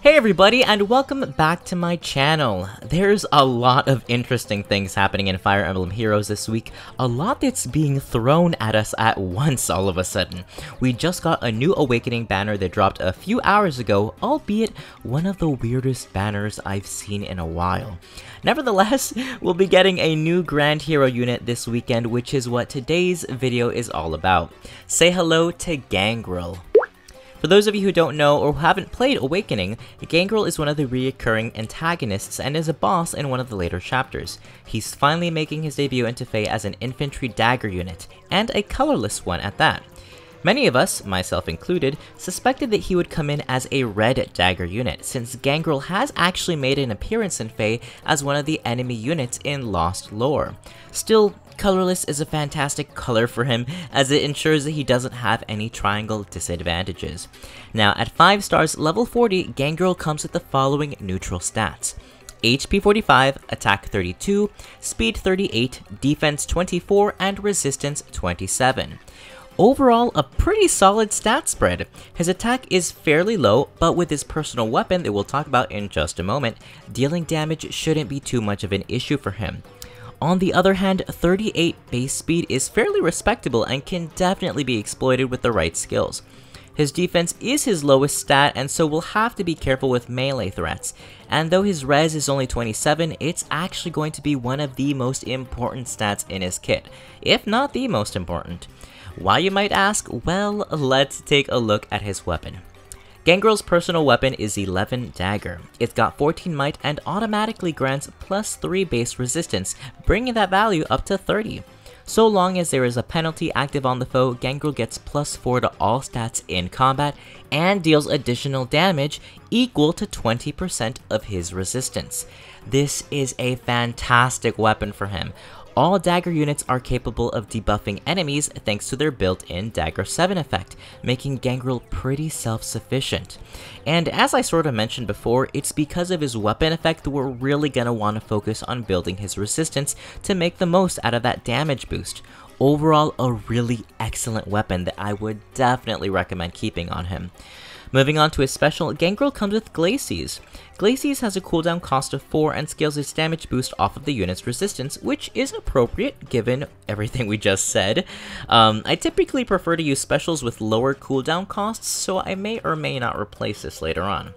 Hey everybody, and welcome back to my channel. There's a lot of interesting things happening in Fire Emblem Heroes this week, a lot that's being thrown at us at once all of a sudden. We just got a new Awakening banner that dropped a few hours ago, albeit one of the weirdest banners I've seen in a while. Nevertheless, we'll be getting a new Grand Hero unit this weekend, which is what today's video is all about. Say hello to Gangrel. For those of you who don't know or who haven't played Awakening, Gangrel is one of the recurring antagonists and is a boss in one of the later chapters. He's finally making his debut into FEH as an infantry dagger unit, and a colorless one at that. Many of us, myself included, suspected that he would come in as a red dagger unit, since Gangrel has actually made an appearance in FEH as one of the enemy units in Lost lore. Still, colorless is a fantastic color for him, as it ensures that he doesn't have any triangle disadvantages. Now, at 5 stars, level 40, Gangrel comes with the following neutral stats: HP 45, Attack 32, Speed 38, Defense 24, and Resistance 27. Overall, a pretty solid stat spread. His attack is fairly low, but with his personal weapon that we'll talk about in just a moment, dealing damage shouldn't be too much of an issue for him. On the other hand, 38 base speed is fairly respectable and can definitely be exploited with the right skills. His defense is his lowest stat, and so we'll have to be careful with melee threats. And though his res is only 27, it's actually going to be one of the most important stats in his kit, if not the most important. Why, you might ask? Well, let's take a look at his weapon. Gangrel's personal weapon is 11 Dagger. It's got 14 might and automatically grants plus 3 base resistance, bringing that value up to 30. So long as there is a penalty active on the foe, Gangrel gets plus 4 to all stats in combat and deals additional damage equal to 20% of his resistance. This is a fantastic weapon for him. All dagger units are capable of debuffing enemies thanks to their built-in Dagger 7 effect, making Gangrel pretty self-sufficient. And as I sort of mentioned before, it's because of his weapon effect that we're really going to want to focus on building his resistance to make the most out of that damage boost. Overall, a really excellent weapon that I would definitely recommend keeping on him. Moving on to his special, Gangrel comes with Glacies. Glacies has a cooldown cost of 4 and scales its damage boost off of the unit's resistance, which is appropriate given everything we just said. I typically prefer to use specials with lower cooldown costs, so I may or may not replace this later on.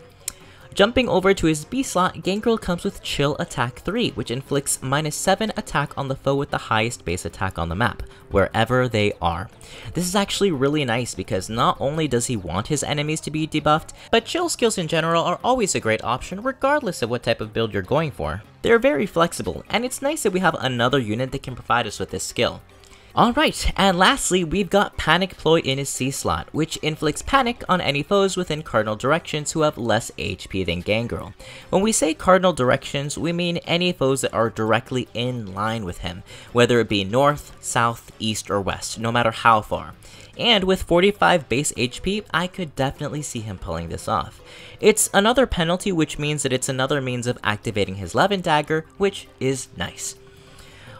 Jumping over to his B slot, Gangrel comes with Chill Attack 3, which inflicts -7 attack on the foe with the highest base attack on the map, wherever they are. This is actually really nice because not only does he want his enemies to be debuffed, but chill skills in general are always a great option regardless of what type of build you're going for. They're very flexible, and it's nice that we have another unit that can provide us with this skill. Alright, and lastly, we've got Panic Ploy in his C slot, which inflicts panic on any foes within cardinal directions who have less HP than Gangrel. When we say cardinal directions, we mean any foes that are directly in line with him, whether it be north, south, east, or west, no matter how far. And with 45 base HP, I could definitely see him pulling this off. It's another penalty, which means that it's another means of activating his 11 Dagger, which is nice.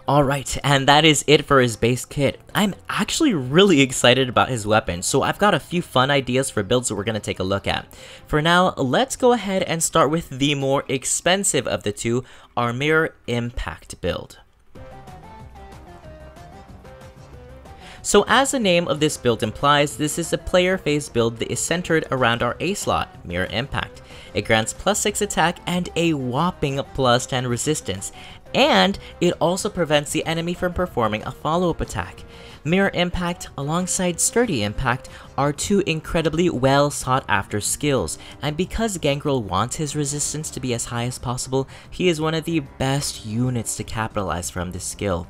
Alright, and that is it for his base kit. I'm actually really excited about his weapon, so I've got a few fun ideas for builds that we're going to take a look at. For now, let's go ahead and start with the more expensive of the two, our Mirror Impact build. So as the name of this build implies, this is a player phase build that is centered around our A slot, Mirror Impact. It grants plus 6 attack and a whopping plus 10 resistance, and it also prevents the enemy from performing a follow-up attack. Mirror Impact alongside Sturdy Impact are two incredibly well sought after skills, and because Gangrel wants his resistance to be as high as possible, he is one of the best units to capitalize from this skill.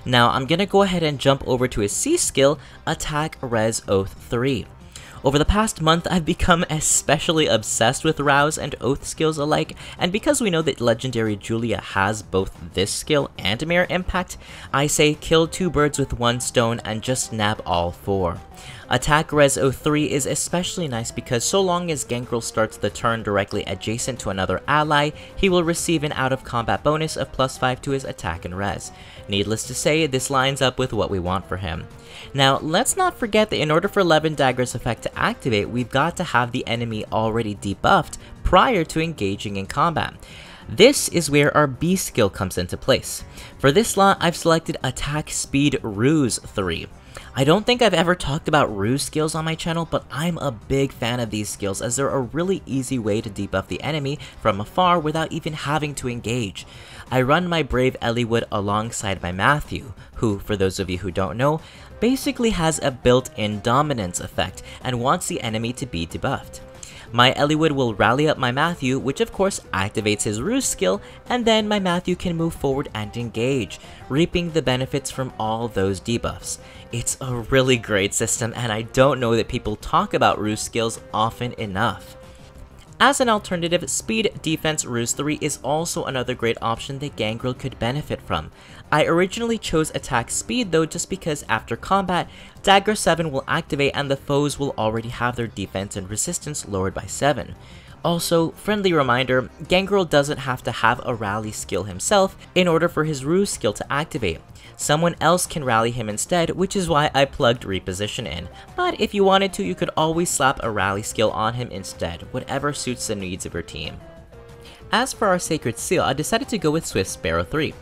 Now I'm gonna go ahead and jump over to his C skill, Attack Res Oath 3. Over the past month, I've become especially obsessed with Rouse and Oath skills alike, and because we know that Legendary Julia has both this skill and Mirror Impact, I say kill 2 birds with 1 stone and just nab all 4. Attack Res 03 is especially nice because so long as Gangrel starts the turn directly adjacent to another ally, he will receive an out-of-combat bonus of +5 to his attack and res. Needless to say, this lines up with what we want for him. Now, let's not forget that in order for 11 Dagger's effect to to activate, we've got to have the enemy already debuffed prior to engaging in combat. This is where our B skill comes into place. For this slot, I've selected Attack Speed Ruse 3. I don't think I've ever talked about ruse skills on my channel, but I'm a big fan of these skills as they're a really easy way to debuff the enemy from afar without even having to engage. I run my Brave Eliwood alongside my Matthew, who, for those of you who don't know, basically has a built-in dominance effect and wants the enemy to be debuffed. My Eliwood will rally up my Matthew, which of course activates his ruse skill, and then my Matthew can move forward and engage, reaping the benefits from all those debuffs. It's a really great system, and I don't know that people talk about ruse skills often enough. As an alternative, Speed Defense Ruse 3 is also another great option that Gangrel could benefit from. I originally chose Attack Speed though just because after combat, Dagger 7 will activate and the foes will already have their defense and resistance lowered by 7. Also, friendly reminder, Gangrel doesn't have to have a rally skill himself in order for his ruse skill to activate. Someone else can rally him instead, which is why I plugged Reposition in. But if you wanted to, you could always slap a rally skill on him instead, whatever suits the needs of your team. As for our Sacred Seal, I decided to go with Swift Sparrow 3.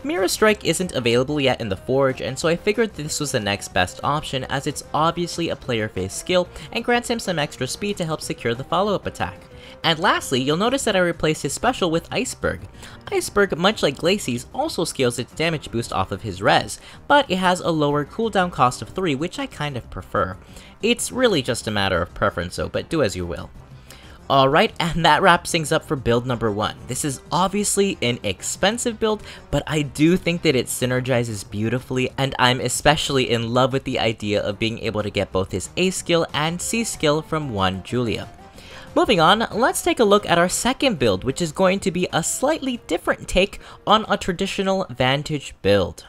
Mirror Strike isn't available yet in the Forge, and so I figured this was the next best option as it's obviously a player-phase skill and grants him some extra speed to help secure the follow-up attack. And lastly, you'll notice that I replaced his special with Iceberg. Iceberg, much like Glacies, also scales its damage boost off of his res, but it has a lower cooldown cost of 3, which I kind of prefer. It's really just a matter of preference though, but do as you will. Alright, and that wraps things up for build number 1. This is obviously an expensive build, but I do think that it synergizes beautifully, and I'm especially in love with the idea of being able to get both his A skill and C skill from one Julia. Moving on, let's take a look at our second build, which is going to be a slightly different take on a traditional Vantage build.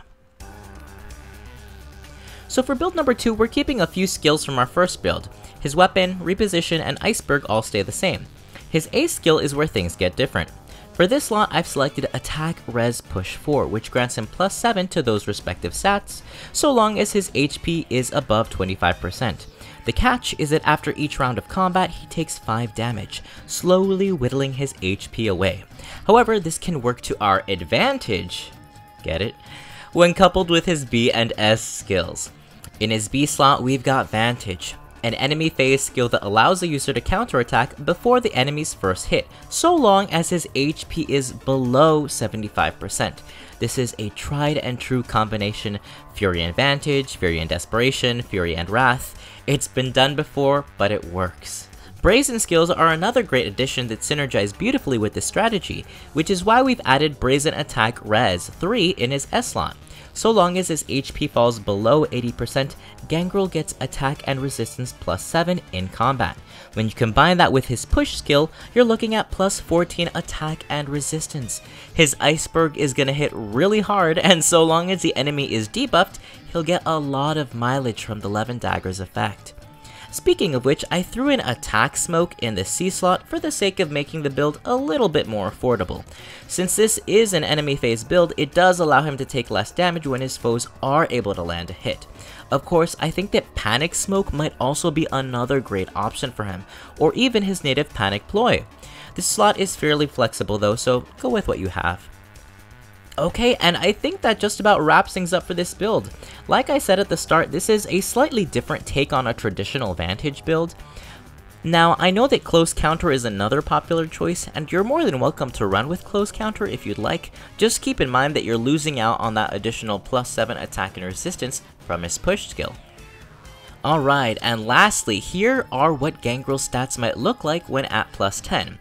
So for build number 2, we're keeping a few skills from our first build. His weapon, reposition, and iceberg all stay the same. His A skill is where things get different. For this slot, I've selected Attack Res Push 4, which grants him plus 7 to those respective stats, so long as his HP is above 25%. The catch is that after each round of combat, he takes 5 damage, slowly whittling his HP away. However, this can work to our advantage, get it, when coupled with his B and S skills. In his B slot, we've got Vantage, an enemy phase skill that allows the user to counterattack before the enemy's first hit, so long as his HP is below 75%. This is a tried and true combination: Fury and Vantage, Fury and Desperation, Fury and Wrath. It's been done before, but it works. Brazen skills are another great addition that synergize beautifully with this strategy, which is why we've added Brazen Attack Res 3 in his S slot. So long as his HP falls below 80%, Gangrel gets attack and resistance plus 7 in combat. When you combine that with his push skill, you're looking at plus 14 attack and resistance. His iceberg is gonna hit really hard, and so long as the enemy is debuffed, he'll get a lot of mileage from the Levin Dagger's effect. Speaking of which, I threw in Attack Smoke in the C slot for the sake of making the build a little bit more affordable. Since this is an enemy phase build, it does allow him to take less damage when his foes are able to land a hit. Of course, I think that Panic Smoke might also be another great option for him, or even his native Panic Ploy. This slot is fairly flexible though, so go with what you have. Okay, and I think that just about wraps things up for this build. Like I said at the start, this is a slightly different take on a traditional Vantage build. Now, I know that Close Counter is another popular choice, and you're more than welcome to run with Close Counter if you'd like. Just keep in mind that you're losing out on that additional plus 7 attack and resistance from his push skill. Alright, and lastly, here are what Gangrel's stats might look like when at plus 10.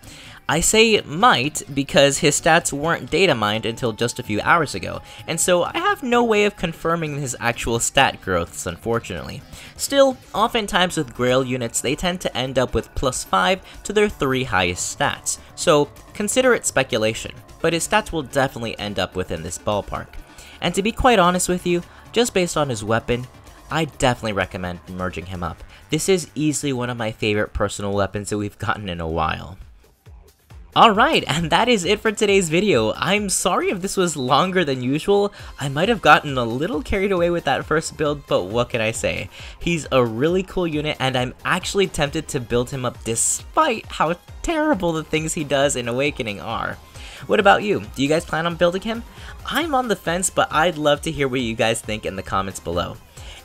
I say might because his stats weren't data mined until just a few hours ago, and so I have no way of confirming his actual stat growths, unfortunately. Still, oftentimes with Grail units, they tend to end up with plus 5 to their 3 highest stats, so consider it speculation, but his stats will definitely end up within this ballpark. And to be quite honest with you, just based on his weapon, I definitely recommend merging him up. This is easily one of my favorite personal weapons that we've gotten in a while. Alright, and that is it for today's video. I'm sorry if this was longer than usual. I might have gotten a little carried away with that first build, but what can I say? He's a really cool unit, and I'm actually tempted to build him up despite how terrible the things he does in Awakening are. What about you? Do you guys plan on building him? I'm on the fence, but I'd love to hear what you guys think in the comments below.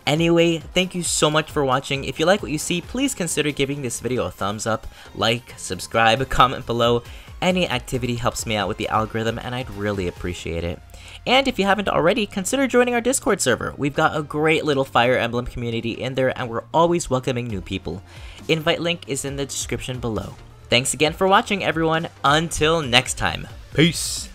Anyway, thank you so much for watching. If you like what you see, please consider giving this video a thumbs up, like, subscribe, comment below. Any activity helps me out with the algorithm and I'd really appreciate it. And if you haven't already, consider joining our Discord server. We've got a great little Fire Emblem community in there and we're always welcoming new people. Invite link is in the description below. Thanks again for watching, everyone. Until next time. Peace!